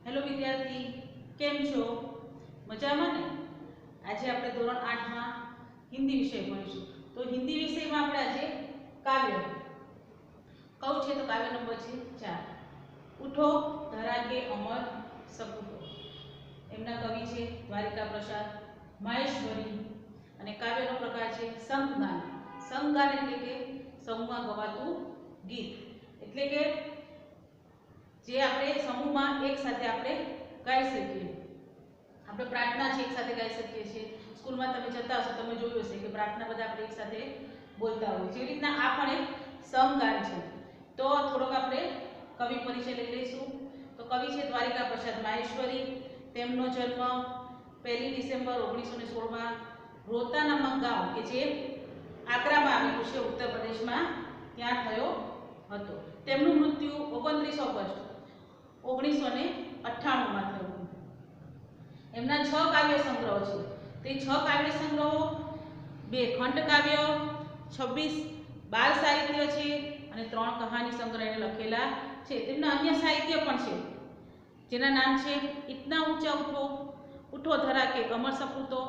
Hello विद्यार्थी, केम छो? मजामां ने? आज આપણે ધોરણ 8 માં હિન્દી વિષય ભણીશું। તો હિન્દી વિષયમાં આપણે આજે કાવ્ય કયું છે તો કાવ્ય નંબર છે 4 ઉઠો ધરા કે અમર સપૂતો। એમના કવિ છે દ્વારિકા પ્રસાદ માહેશ્વરી અને કાવ્યનો પ્રકાર છે સંઘગાન। સંઘગાન એટલે કે સમૂહમાં ગવાતું ગીત, એટલે કે જે આપણે સમૂહમાં એક સાથે આપણે ગાઈ શકીએ। આપણે પ્રાર્થના છે એક સાથે ગાઈ શકીએ છીએ। સ્કૂલમાં તમે જતા હશો, તમે જોયું હશે કે પ્રાર્થના બધા આપણે એક સાથે બોલતા હોય। જેવી રીતના આ પણ એક સમગાન છે। તો થોડોક આપણે કવિ પરિચય લઈ લઈશું। તો કવિ છે દ્વારિકા પ્રસાદ માહેશ્વરી। તેમનો જન્મ 1 ડિસેમ્બર 1916 માં રોતા નામક ગામ કે જે આગ્રામાં આવેલું છે ઉત્તર પ્રદેશમાં ત્યાં થયો હતો। તેમનું મૃત્યુ 29 ઓગસ્ટ 1998 માં થયું। એમના 6 કાવ્ય સંગ્રહો છે। તે 6 કાવ્ય સંગ્રહો 2 ખંડ કાવ્ય 26 બાલ સાહિત્ય છે અને 3 કહાની સંગ્રહ એને લખેલા છે। તેમના અન્ય સાહિત્ય પણ છે જેના નામ છે इतना ऊंचा उठो, उठो धरा के अमर सपूतो,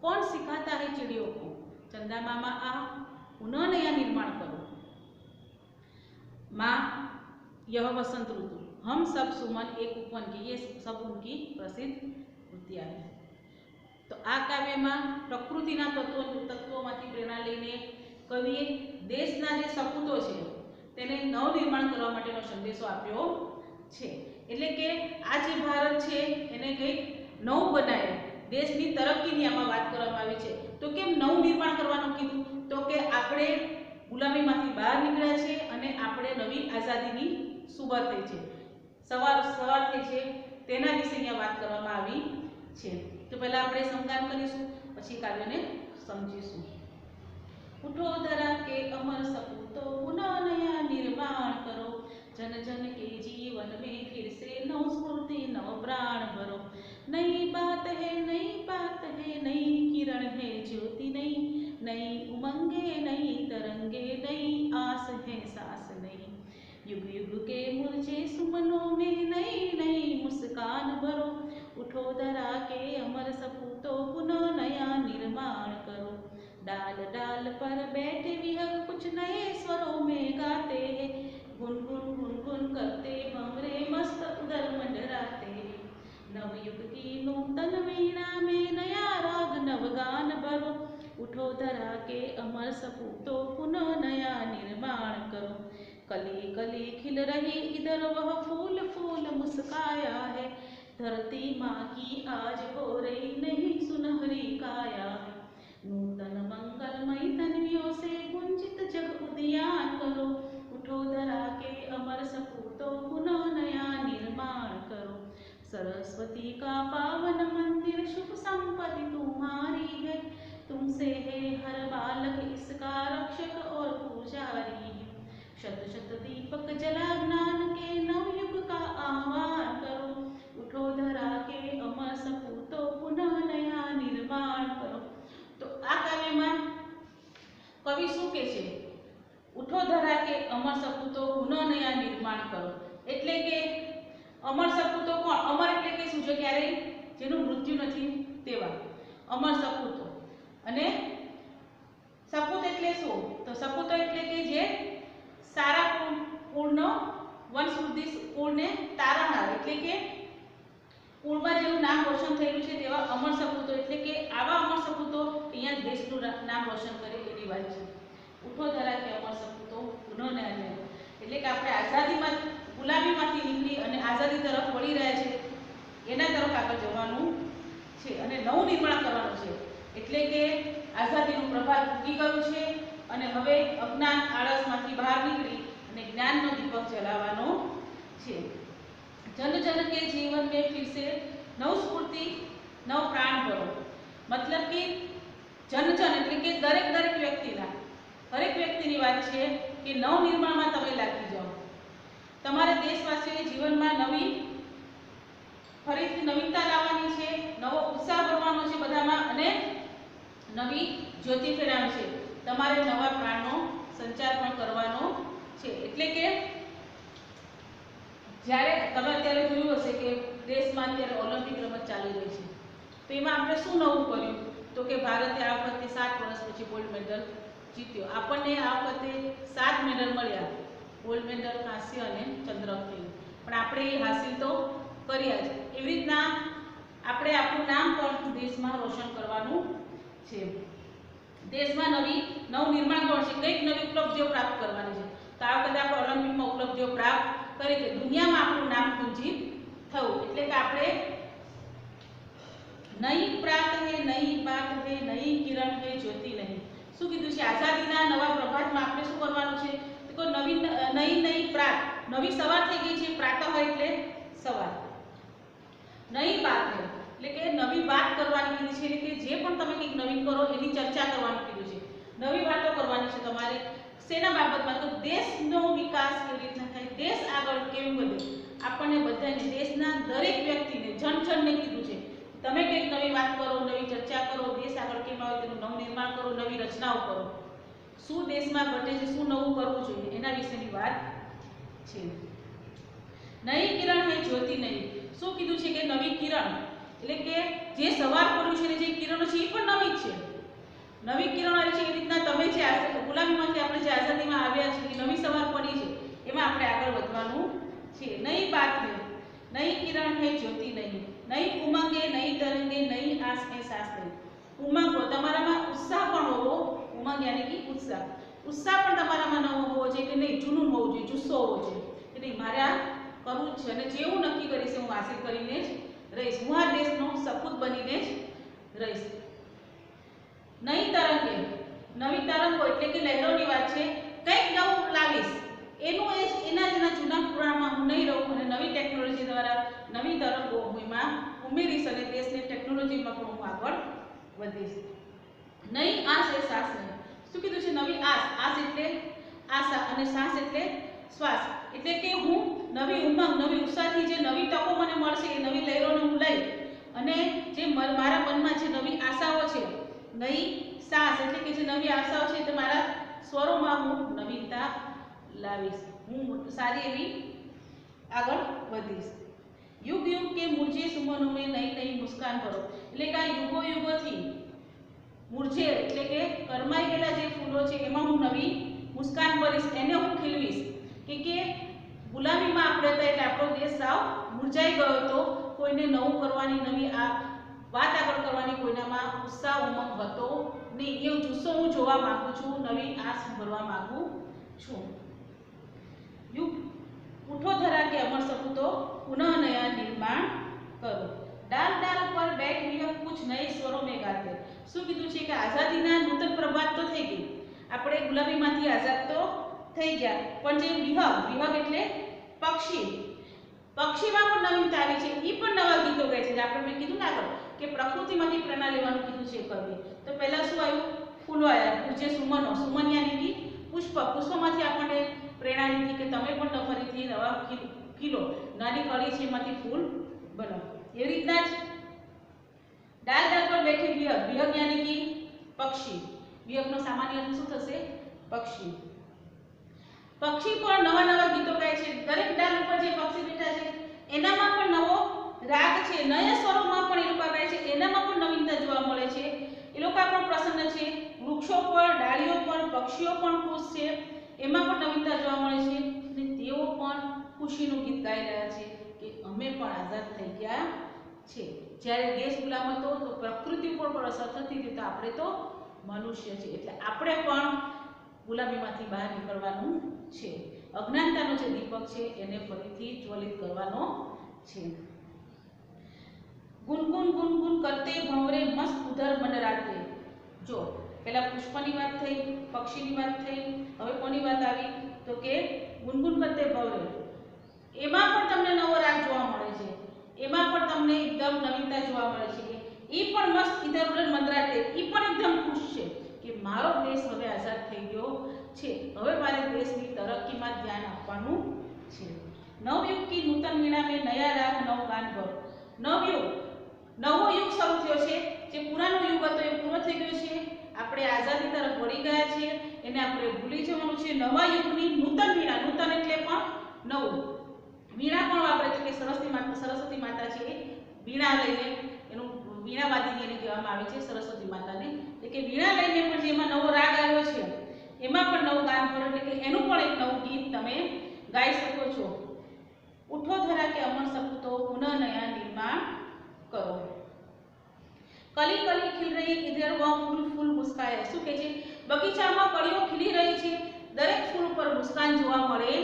कौन सिखाता है चिड़ियों को, चंदा मामा आ, पुनः नया निर्माण करो, माँ यह वसंत ऋतु, हम सब सुमन एक उपवन की, ये सब उनकी प्रसिद्ध कृतियां है। तो आ काव्य में प्रकृति तत्वोमांथी प्रेरणा लईने कविए देशना जे सपूतो छे तेने नवनिर्माण करवा माटेनो संदेशो आप्यो छे। એટલે કે આ જે ભારત છે એને કંઈક નવું બનાવે, દેશની તરક્કીની આમાં વાત કરવામાં આવી છે। તો કેમ નવું નિર્માણ કરવાનું કીધું? તો કે આપણે ગુલામીમાંથી બહાર નીકળ્યા છે અને આપણે નવી આઝાદીની શુરુઆત થઈ છે, સવાર થઈ છે, તેના વિશે અહીંયા વાત કરવામાં આવી છે। તો પહેલા આપણે સંગાન કરીશું, પછી કાવ્યને સમજીશું। उठो धरा के अमर सपूतो, पुनः नया निर्माण करो, जन जन के जीवन में फिर से नव स्फूर्ति नव प्राण भरो। नई बात है नई किरण है ज्योति नई, नई उमंगे नई तरंगे नई आस है सांस नई, युग युग के मुरझे सुमनों में नई नई मुस्कान भरो। उठो धरा के अमर सपूतो, पुनः नया निर्माण करो, डाल डाल पर बैठे विहंग कुछ नए स्वरों में गाते हैं, गुनगुन गुनगुन करते भंवरे मस्त उदर मंडराते हैं। नवयुग की नूतन वीणा में नया राग नवगान भरो, उठो धरा के अमर सपूतो, पुनः नया निर्माण करो। कली कली खिल रही इधर वह फूल फूल मुस्काया है, धरती माँ की आज हो रही नहीं सुनहरी काया है। नूतन मंगलमयी तन्वियों से गुंजित जग उद्यान करो, उठो धरा के अमर सपूतो, पुनः नया निर्माण करो। सरस्वती का पावन मंदिर शुभ संपत्ति तुम्हारी है, तुमसे है हर बालक इसका रक्षक और पुजारी है। शत शत दीपक जला ज्ञान के नवयुग का आह्वान करो, उठो धरा के अमर सपूतो, पुनः नया निर्माण करो। तो आ काव्य में कवि शू के छे? उठो धरा के अमर सपूतो, पुनः नया निर्माण करो। એટલે કે અમર સપૂતો કોણ? અમર એટલે કે શું? જે ક્યારે જેનું મૃત્યુ નથી તેવા અમર સપૂતો। અને સપૂત એટલે શું? તો સપૂતો એટલે કે જે સારા કુળનો વંશવૃદ્ધિ કુળને તારવનાર, એટલે કે કુળમાં જેનું નામ રોશન થયેલું છે તેવા અમર સપૂતો, એટલે કે આવા અમર સપૂતો અહીંયા દેશનું નામ રોશન કરે એવી વાત છે। ઉઠો ધરા કે અમર સપૂતો, પુનઃ નયા निर्माण, એટલે કે આપણે આઝાદીમાં ગુલામીમાંથી નીકળી અને આઝાદી તરફ વળી રહ્યા છે, એના તરફ આગળ જવાનું છે અને નવું નિર્માણ કરવાનું છે। એટલે કે આઝાદીનું પ્રભાત તૂટી ગયું છે અને હવે અજ્ઞાન આળસમાંથી બહાર નીકળી અને જ્ઞાનનો દીપક જલાવવાનો છે। जन जन के जीवन में फिर से नव स्फूर्ति नव प्राण भरो, मतलब कि जन जन એટલે કે દરેક દરેક વ્યક્તિના હરેક વ્યક્તિની વાત છે કે નવ નિર્માણમાં તમે લાગી જાઓ। તમારે દેશવાસીઓએ જીવનમાં નવી ફરીથી નવીનતા લાવવાની છે, નવો ઉત્સાહ ભરવાનો છે બધામાં અને નવી જ્યોતિ ફેરવવાની છે। તમારે નવા પ્રાણનો સંચાર પણ કરવાનો છે। એટલે કે જ્યારે તમે અત્યારે જોયું હશે કે દેશમાં અત્યારે ઓલિમ્પિક રમત ચાલી રહી છે, તો એમાં આપણે શું નવું કર્યું? તો કે ભારતે આ વખતે 7 વર્ષ પછી ગોલ્ડ મેડલ જીત્યો. આપણને આ વખતે 7 મેડલ મળ્યા, ગોલ્ડ મેડલ, કાંસ્ય અને ચંદ્રક થયું, પણ આપણે એ હાસિલ તો કર્યા જ. એવી રીતના આપણે આપણું નામ પણ દેશમાં રોશન કરવાનું છે. દેશમાં નવનિર્માણ કરવાનું છે, કંઈક નવી ઉપલબ્ધિઓ પ્રાપ્ત કરવાની છે. તો આ વખતે આપણે ઓલિમ્પિકમાં ઉપલબ્ધિઓ પ્રાપ્ત કરી છે, દુનિયામાં આપણું નામ ગુંજીત થયું. એટલે કે આપણે નઈ પ્રાત હે, નઈ બાત હે, નઈ કિરણ હે, જ્યોતિ નહીં. શું કીધું છે? આઝાદીના નવા પ્રભાતમાં આપણે શું કરવાનું છે? તો નઈ પ્રાત, નવી સવાર થઈ ગઈ છે. પ્રાતઃ એટલે સવાર. નઈ બાત હે એટલે કે નવી વાત કરવાની કીધી છે, એટલે કે જે પણ તમે કંઈક નવીન કરો એની ચર્ચા કરવાનું કીધું છે. નવી વાતો કરવાની છે તમારે. શેના બાબતમાં? તો દેશનો વિકાસ કેવી રીતના થાય, દેશ આગળ કેમ વધે. આપણને બધાને, દેશના દરેક વ્યક્તિને, જનજનને કીધું છે તમે કંઈક નવી વાત કરો, નવી ચર્ચા કરો, દેશ આગળ કેમ આવે તેનું નવનિર્માણ કરો, નવી રચનાઓ કરો. શું દેશમાં ઘટે છે, શું નવું કરવું જોઈએ, એના વિશેની વાત છે. નઈ કિરણ હે, જ્યોતિ નહીં. શું કીધું છે? કે નવી કિરણ એટલે કે જે સવાર પડ્યું છે ને જે કિરણો છે એ પણ નવી જ છે. નવી કિરણો આવી છે. એ રીતના તમે જે ગુલામીમાંથી આપણે જે આઝાદીમાં આવ્યા છે, એ નવી સવાર પડી છે, એમાં આપણે આગળ વધવાનું છે. નઈ બાત હે, નઈ કિરણ હે, જ્યોતિ નહીં. નઈ ઉમંગે, નઈ તરંગે, નઈ આસ હે, સાસ નહીં. ઉમંગ, તમારામાં ઉત્સાહ પણ હોવો. ઉમંગ યાની કે ઉત્સાહ. ઉત્સાહ પણ તમારામાં નવો હોવો જોઈએ, કે નહીં જૂનું હોવું જોઈએ, જુસ્સો હોવો જોઈએ, કે નહીં મારે આ કરવું જ છે અને જેવું નક્કી કરીશ હું હાસિલ કરીને જ રહીશ. હું આ દેશનો સપૂત બનીને જ રહીશ. નઈ તરંગે, નવી તરંગો એટલે કે લહેરોની વાત છે. કંઈક નવું લાવીશ, એના જૂના પુરાણમાં હું નહીં રહું અને નવી ટેકનોલોજી દ્વારા નવી તરંગો હું એમાં ઉમેરીશ અને દેશને ટેકનોલોજીમાં પણ હું આગળ વધીશ. નઈ આસ એ સાસ નહીં. શું કીધું છે? નવી આસ. આસ એટલે આશા અને સાસ એટલે શ્વાસ. એટલે કે હું નવી ઉમંગ, નવી ઉત્સાહથી જે નવી તકો મને મળશે, એ નવી લહેરોને હું લઈ અને જે મારા મનમાં જે નવી આશાઓ છે, નઈ સાસ એટલે કે જે નવી આશાઓ છે તે મારા સ્વરોમાં હું નવીનતા લાવીશ. હું સારી એવી આગળ વધીશ. યુગ યુગ કે મુરઝે સુમનો મેં નઈ નઈ મુસ્કાન ભરો. એટલે કે આ યુગો યુગોથી મુરઝે એટલે કે કરમાઈ ગયેલા જે ફૂલો છે એમાં હું નવી મુસ્કાન ભરીશ, એને હું ખીલવીશ. કે ગુલામીમાં આપણે હતા એટલે આપણો દેશ સાવ મુરઝાઈ ગયો હતો. કોઈને નવું કરવાની, નવી આ વાત આગળ કરવાની કોઈનામાં ઉત્સાહ ઉમંગ હતો નહીં. એવો જુસ્સો હું જોવા માંગુ છું, નવી આસ ભરવા માંગુ છું. યુગ ઉઠો ધરા કે અમર સપૂતો, પુનઃ નયા નિર્માણ કરો. ડાલ ડાલ પર બેઠ વિહંગ કુછ નए સ્વરો में गाते. શું કીધું છે? કે આઝાદીના નૂતન પ્રભાત તો થઈ ગઈ, આપણે ગુલામીમાંથી આઝાદ તો થઈ ગયા, પણ જે વિહંગ એટલે પક્ષી, પક્ષીમાં પણ નવીનતા આવી છે. એ પણ નવા ગીતો ગાય છે. આપણે મેં કીધું ને આગળ કે પ્રકૃતિમાંથી પ્રેરણા લેવાનું કીધું છે કવિએ. તો પહેલા શું આવ્યું? ફૂલો આવ્યા. જે સુમનો, સુમન યાની કે પુષ્પ, પુષ્પમાંથી આપણને પ્રેરણા લીધી કે તમે પણ ફરીથી નવા ખીલો, નાની કળી છે એમાંથી ફૂલ બનો. એવી રીતના જ ડાલ ડાલ પર બેઠે વિહંગ, વિહંગ યાની કે પક્ષી. વિહંગનો સામાન્ય અર્થ શું થશે? પક્ષી. પક્ષી પણ નવા નવા ગીતો ગાય છે. દરેક ડાલ ઉપર જે પક્ષી બેઠા છે એનામાં પણ નવો રાગ છે, નયા સ્વરોમાં પણ એ લોકો ગાય છે, એનામાં પણ નવીનતા જોવા મળે છે. એ લોકો પણ પ્રસન્ન છે. વૃક્ષો પર, ડાળીઓ પર, પક્ષીઓ પણ ખુશ છે, એમાં પણ નવીનતા જોવા મળે છે અને તેઓ પણ ખુશીનું ગીત ગાઈ રહ્યા છે કે અમે પણ આઝાદ થઈ ગયા છે. જ્યારે દેશ ગુલામ હતો તો પ્રકૃતિ ઉપર પણ અસર થતી હતી, તો આપણે તો મનુષ્ય છે એટલે આપણે પણ ગુલામીમાંથી બહાર નીકળવાનું છે. અજ્ઞાનતાનો જે દીપક છે એને ફરીથી જ્વલિત કરવાનો છે. ગુનગુન ગુનગુન કરતે ભંવરે મસ્ત ઉધર મંડરાતે. જો પહેલા પુષ્પની વાત થઈ, પક્ષીની વાત થઈ, હવે કોની વાત આવી? તો કે ગુનગુન કરતે ભંવરે. એમાં પણ તમને નવો રાગ જોવા મળે છે, એમાં પણ તમને એકદમ નવીનતા જોવા મળે છે કે એ પણ મસ્ત ઇધર ઉધર મંડરાતે, એ પણ એકદમ ખુશ છે કે મારો દેશ હવે આઝાદ થઈ ગયો છે, હવે મારે દેશની તરક્કીમાં ધ્યાન આપવાનું છે. નવયુગ કી નૂતન વીણા મેં નયા રાગ નવ ગાન ભરો. નવયુગ, નવો યુગ શરૂ થયો છે. જે પુરાનો યુગ હતો એ પૂરો થઈ ગયો છે. આપણે આઝાદી તરફ વળી ગયા છીએ, એને આપણે ભૂલી જવાનું છે. નવા યુગની નૂતન વીણા, નૂતન એટલે પણ નવું, વીણા પણ વાપરે છે કે સરસ્વતી માતા છે વીણા લઈને, એનું વીણાવાદિની એને કહેવામાં આવે છે સરસ્વતી માતાને, એટલે કે વીણા લઈને પણ જેમાં નવો રાગ આવ્યો છે એમાં પણ નવું ગાન કરો, એટલે કે એનું પણ એક નવું ગીત તમે ગાઈ શકો છો. ઉઠો ધરા કે અમર સપૂતો પુનઃ નયા નિર્માણ કરો. કલી કલી ખીલ રહી ઇધર વહ ફૂલ ફૂલ મુસ્કાયા. શું કહે છે? બગીચામાં કળીઓ ખીલી રહી છે, દરેક ફૂલ ઉપર મુસ્કાન જોવા મળે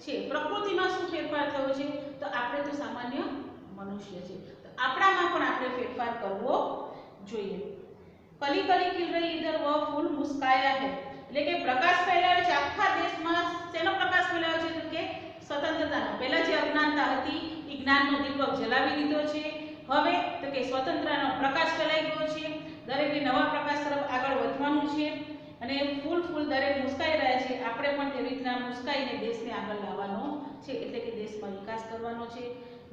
છે. પ્રકૃતિમાં શું ફેરફાર થયો છે? તો આપણે તો સામાન્ય મનુષ્ય છે, તો આપણામાં પણ આપણે ફેરફાર કરવો જોઈએ. કલી કલી ખીલ રહી ઇધર વહ ફૂલ મુસ્કાયા હૈ, એટલે કે પ્રકાશ ફેલાયો છે આખા દેશમાં. શેનો પ્રકાશ ફેલાયો છે? તો કે સ્વતંત્રતાનો. પહેલા જે અજ્ઞાનતા હતી એ જ્ઞાનનો દીપક જલાવી દીધો છે. હવે તો કે સ્વતંત્રતાનો પ્રકાશ ફેલાઈ ગયો છે, દરેકે નવા પ્રકાશ તરફ આગળ વધવાનું છે અને ફૂલ ફૂલ દરેક મુસ્કાઈ રહ્યા છે. આપણે પણ તેવી રીતના મુસ્કાઈને દેશને આગળ લાવવાનો છે, એટલે કે દેશમાં વિકાસ કરવાનો છે.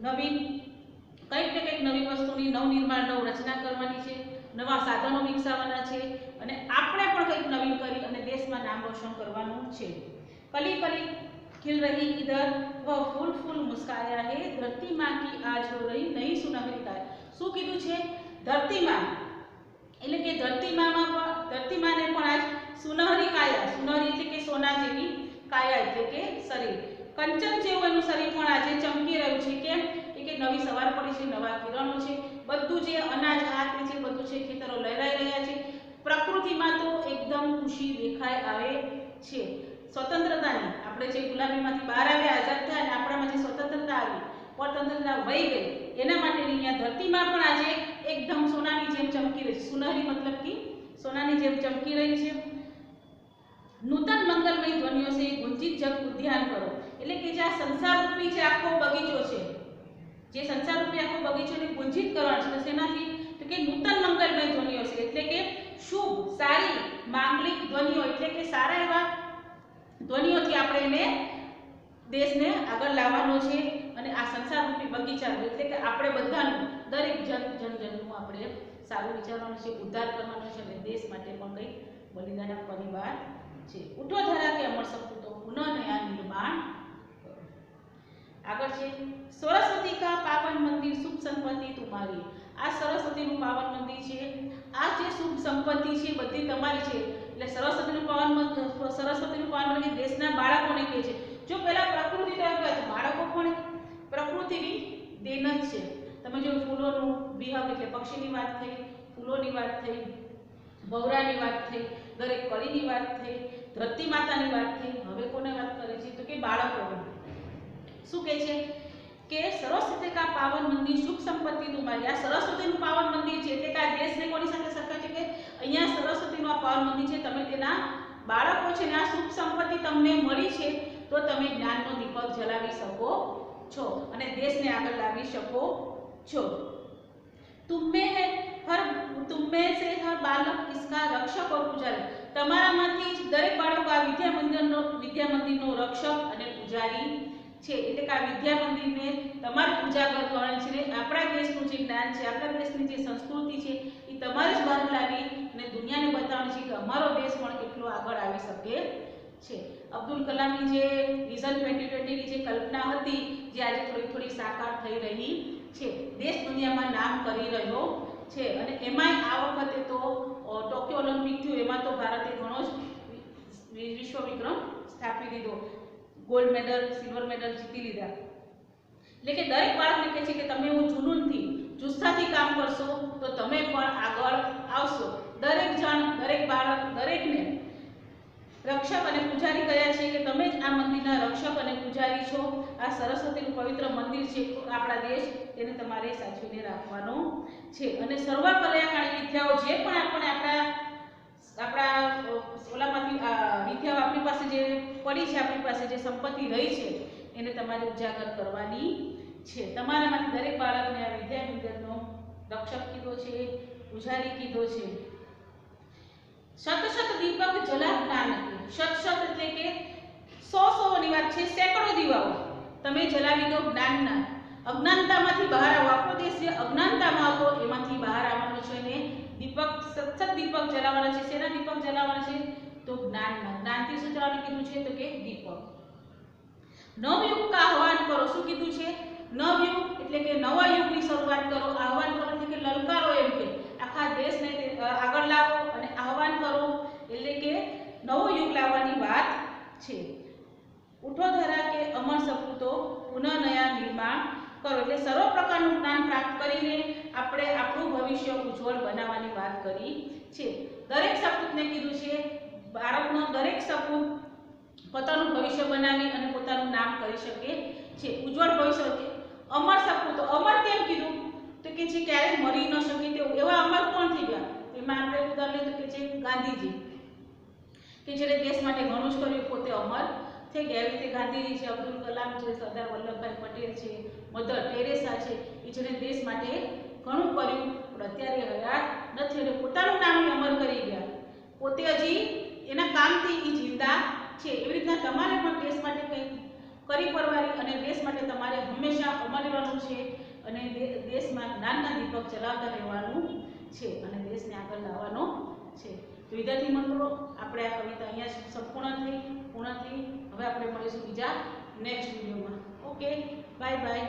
નવીન કંઈક ને કંઈક નવી વસ્તુની નવનિર્માણ, નવ રચના કરવાની છે, નવા સાધનો વિકસાવવાના છે અને આપણે પણ કંઈક નવીન કરી અને દેશમાં નામ રોશન કરવાનું છે. કલી કલી खिल रही इधर वह फूल फूल मुस्काया है, धरती माँ की आज हो रही नई सुनहरी काया. શું કીધું છે? ધરતી માં, એટલે કે ધરતી મામાં પણ, ધરતી માને પણ આજ સુનહરી કાયા, સુનહરી એટલે કે સોના જેવી, કાયા એટલે કે શરીર, કંચન જેવું એનું શરીર પણ આજે ચમકી રહ્યું છે. કેમ? કે નવી સવાર પડી છે, નવા કિરણો છે, બધું જે અનાજ હાથ છે બધું છે ખેતરો લહેરાઈ રહ્યા છે. પ્રકૃતિમાં તો એકદમ ખુશી દેખાઈ આવે છે. સ્વતંત્રતાની, આપણે જે ગુલામીમાંથી બહાર આવ્યા, આઝાદ થયા અને આપણામાં જે સ્વતંત્રતા આવી, સ્વતંત્રતા વહી ગઈ, એના માટેની અહીંયા ધરતીમાં પણ આજે એકદમ સોનાની જેમ ચમકી રહી છે. સુનહરી મતલબ કે સોનાની જેમ ચમકી રહી છે. નૂતન મંગલમય ધ્વનિઓ સે ગુંજિત જગ ઉદ્યાન કરો, એટલે કે જે આ સંસારરૂપી જે આખો બગીચો છે, જે સંસારરૂપી આખો બગીચોને ગુંજિત કરવાનો છે, શેનાથી? તો કે નૂતન મંગલમય ધ્વનિઓ છે, એટલે કે શુભ, સારી, માંગલિક ધ્વનિઓ, એટલે કે સારા એવા ધ્વનિઓથી આપણે એને દેશને આગળ લાવવાનો છે અને આ સંસારરૂપી બગીચાનું, એટલે કે આપણે બધાનું, દરેક જનનું આપણે સારું વિચારવાનું છે, ઉદ્ધાર કરવાનો છે અને દેશ માટે પણ કંઈક બલિદાન આપવાની વાત છે. ઉઠો ધરા કે અમર સપૂતો પુનઃ નયા નિર્માણ કરો. આગળ છે સરસ્વતી કા પાવન મંદિર શુભ સંપત્તિ તુમારી. આ સરસ્વતીનું પાવન મંદિર છે, આ જે શુભ સંપત્તિ છે બધી તમારી છે. એટલે સરસ્વતીનું પાવન મંદિર દેશના બાળકોને કહે છે. જો પહેલા પ્રકૃતિ તરફ ગયા તો બાળકો પણ પ્રકૃતિની દેન જ છે. તમે જો ફૂલોનું વિહંગ એટલે પક્ષીની વાત થઈ, ફૂલોની વાત થઈ, ભવરાની વાત થઈ, દરેક કળીની વાત થઈ, ધરતી માતાની વાત થઈ, હવે કોને વાત કરે છે? તો કે બાળકોની. શું કહે છે? કે સરસ્વતી કા પાવન મંદિર શુભ સંપત્તિ તુમારી. આ સરસ્વતીનું પાવન મંદિર છે, એટલે કે આ દેશને કોની સાથે સરખા છે? કે અહીંયા સરસ્વતીનું આ પાવન મંદિર છે, તમે તેના બાળકો છે ને આ શુભ સંપત્તિ તમને મળી છે તો તમે જ્ઞાનનો દીપક જલાવી શકો છો અને દેશને આગળ લાવી શકો છો. तुम में से हर बालक इसका रक्षक और पुजारी. તમારામાંથી જ દરેક બાળકો આ વિદ્યા મંદિરનો રક્ષક અને પૂજારી છે. એટલે કે આ વિદ્યા મંદિરને તમારે પૂજા કરવાની છે. આપણા દેશનું જે જ્ઞાન છે, આપણા દેશની જે સંસ્કૃતિ છે એ તમારે જ બહાર લાવી અને દુનિયાને બતાવવાની છે કે અમારો દેશ પણ કેટલો આગળ આવી શકે છે. અબ્દુલ કલામની જે વિઝન 2020 ની જે કલ્પના હતી, જે આજે થોડી થોડી સાકાર થઈ રહી છે, દેશ દુનિયામાં નામ કરી રહ્યો છે. અને એમાંય આ વખતે તો ટોક્યો ઓલિમ્પિક થયું, એમાં તો ભારતે ઘણો જ વિશ્વ વિક્રમ સ્થાપી દીધો, ગોલ્ડ મેડલ, સિલ્વર મેડલ જીતી લીધા. એટલે કે દરેક બાળકને કહે છે કે તમે એવું જુનૂનથી, જુસ્સાથી કામ કરશો તો તમે પણ આગળ આવશો. દરેક જણ, દરેક બાળક, દરેકને રક્ષક અને પૂજારી કયા છે કે તમે જ આ મંદિરના રક્ષક અને પૂજારી છો. આ સરસ્વતીનું પવિત્ર મંદિર છે આપણા દેશ, તેને તમારે સાચવીને રાખવાનું છે. અને સર્વ કલ્યાણકારી વિદ્યાઓ જે પણ આપણે આપણા ઓલામાંથી વિદ્યાઓ આપણી પાસે જે પડી છે, આપણી પાસે જે સંપત્તિ રહી છે એને તમારે ઉજાગર કરવાની છે. તમારામાંથી દરેક બાળકને આ વિદ્યા મંદિરનો રક્ષક કીધો છે, પૂજારી કીધો છે. શત શત દીપક જલા જ્ઞાન. શત શત એટલે કે 100 ની વાત છે, સેંકડો દીવાઓ તમે જલાવી દો જ્ઞાનના. અજ્ઞાનતામાંથી બહાર આવો. આપણો દેશ જે અજ્ઞાનતામાં હતો એમાંથી બહાર આવવાનો છે અને દીપક, સતત દીપક જલાવવાના છે. શેના દીપક જલાવવાના છે? તો જ્ઞાનના. જ્ઞાનથી શું જલાવવાનું કીધું છે? તો કે દીપક. નવયુગ કા આહવાન કરો. શું કીધું છે? નવયુગ એટલે એટલે કે નવા યુગની શરૂઆત કરો, આહવાન કરો એટલે કે લલકારો, એમ કે આખા દેશને આગળ લાવો અને આહવાન કરો એટલે કે નવો યુગ લાવવાની વાત છે. ઉઠો ધરા કે અમર સપૂતો પુનઃ નયા નિર્માણ કરો એટલે સર્વ પ્રકારનું જ્ઞાન પ્રાપ્ત કરીને આપણે આપણું ભવિષ્ય ઉજ્જવળ બનાવવાની વાત કરી છે. દરેક સપૂતને કીધું છે બાળકનો દરેક સપૂત પોતાનું ભવિષ્ય બનાવી અને પોતાનું નામ કરી શકે છે, ઉજ્જવળ ભવિષ્ય. અમર સપૂતો, અમર કેમ કીધું તો કે જે ક્યારેય મરી ન શકે તેવું એવા અમર કોણ થઈ ગયા? એમાં આપણે ઉદાહરણ લઈએ તો કે છે ગાંધીજી, કે જેણે દેશ માટે ઘણું જ કર્યું, પોતે અમર થઈ ગયા. એવી રીતે ગાંધીજી છે, અબ્દુલ કલામ છે, સરદાર વલ્લભભાઈ પટેલ છે, મધર ટેરેસા છે, એ જેણે દેશ માટે ઘણું કર્યું પણ અત્યારે હયાત નથી અને પોતાનું નામ અમર કરી ગયા. પોતે હજી એના કામથી એ જિંદા છે. એવી રીતના તમારે પણ દેશ માટે કંઈક કરી પરવારી અને દેશ માટે તમારે હંમેશા અમર રહેવાનું છે અને દેશમાં જ્ઞાનના દીપક ચલાવતા રહેવાનું છે અને દેશને આગળ લાવવાનો છે. તો વિદ્યાર્થી મિત્રો, આપણે આ કવિતા અહીંયા સંપૂર્ણ થઈ. હવે આપણે મળીશું બીજા નેક્સ્ટ વિડીયોમાં. Okay, bye bye.